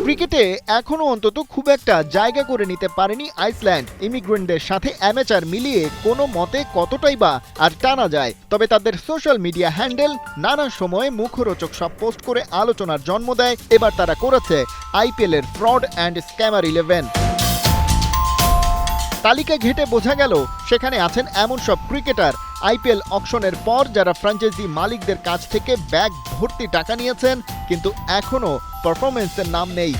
ক্রিকেটে এখনো অন্তত খুব একটা জায়গা করে নিতে পারেনি আইসল্যান্ড। ইমিগ্রেন্টদের সাথে অ্যামেচার মিলিয়ে কোনো মতে কতটাই বা আর টানা যায়। তবে তাদের সোশ্যাল মিডিয়া হ্যান্ডেল নানা সময়ে মুখরোচক সব পোস্ট করে আলোচনার জন্ম দেয়। এবার তারা করেছে আইপিএল এর ফ্রড অ্যান্ড স্ক্যামার 11। তালিকা ঘেটে বোঝা গেল সেখানে আছেন এমন সব ক্রিকেটার আইপিএল অকশনের পর যারা ফ্র্যাঞ্চাইজি মালিকদের কাছ থেকে ব্যাগ ভর্তি টাকা নিয়েছেন, কিন্তু এখনো পারফরমেন্সের নাম নেই।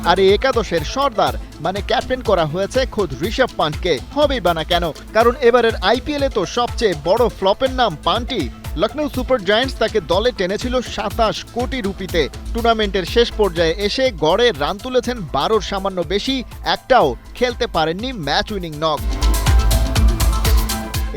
আর এই একাদশের সর্দার মানে ক্যাপ্টেন করা হয়েছে খোদ ঋষভ পান্টকে। হবেই বা না কেন, কারণ এবারের আইপিএলে তো সবচেয়ে বড় ফ্লপের নাম পান্টি। লখনৌ সুপার জায়ান্টস তাকে দলে টেনেছিল ২৭ কোটি রুপিতে। টুর্নামেন্টের শেষ পর্যায়ে এসে গড়ে রান তুলেছেন ১২র সামান্য বেশি, একটাও খেলতে পারেননি ম্যাচ উইনিং নক।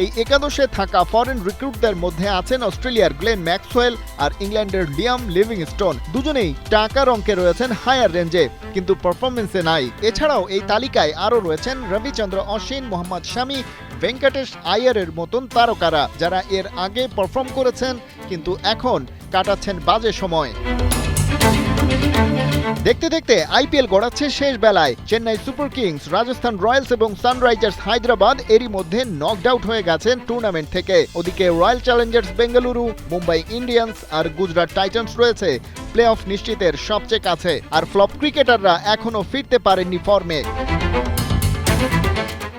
এই একাদশে থাকা ফরেন রিক্রুটদের মধ্যে আছেন অস্ট্রেলিয়ার গ্লেন ম্যাক্সওয়েল আর ইংল্যান্ডের লিয়াম লিভিংস্টোন। দুজনেই টাকার অঙ্কে রয়েছেন হায়ার রেঞ্জে, কিন্তু পারফরমেন্সে নাই। এছাড়াও এই তালিকায় আরও রয়েছেন রবিচন্দ্র অশ্বিন, মোহাম্মদ শামি, ভেঙ্কটেশ আয়ারের মতন তারকারা, যারা এর আগে পারফর্ম করেছেন কিন্তু এখন কাটাচ্ছেন বাজে সময়। দেখতে দেখতে আইপিএল গড়াচ্ছে শেষ বেলায়। Chennai super kings, Rajasthan royals এবং সানরাইজার্স হায়দ্রাবাদ এরই মধ্যে নকড আউট হয়ে গেছেন টুর্নামেন্ট থেকে। ওদিকে royal challengers Bengaluru, Mumbai Indians আর গুজরাট টাইটান্স রয়েছে প্লে অফ নিশ্চিতের সবচেয়ে কাছে। আর ফ্লপ ক্রিকেটাররা এখনো ফিরতে পারেননি ফর্মে।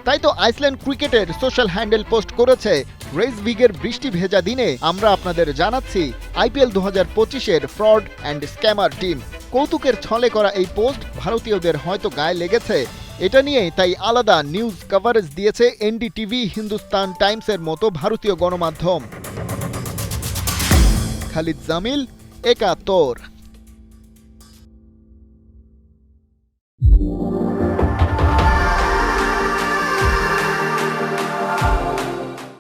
তাই তো আইসল্যান্ড ক্রিকেটের সোশ্যাল হ্যান্ডেল পোস্ট করেছে, রেইসভিগের বৃষ্টি ভেজা দিনে আমরা আপনাদের জানাচ্ছি আইপিএল ২০২৫-এর ফ্রড অ্যান্ড স্ক্যামার টিম। কৌতুকের ছলে করা এই পোস্ট ভারতীয়দের হয়তো গায়ে লেগেছে। এটা নিয়ে তাই আলাদা নিউজ কভারেজ দিয়েছে এনডিটিভি, হিন্দুস্তান টাইমসের মতো ভারতীয় গণমাধ্যম। খালিদ জামিল, একাত্তর।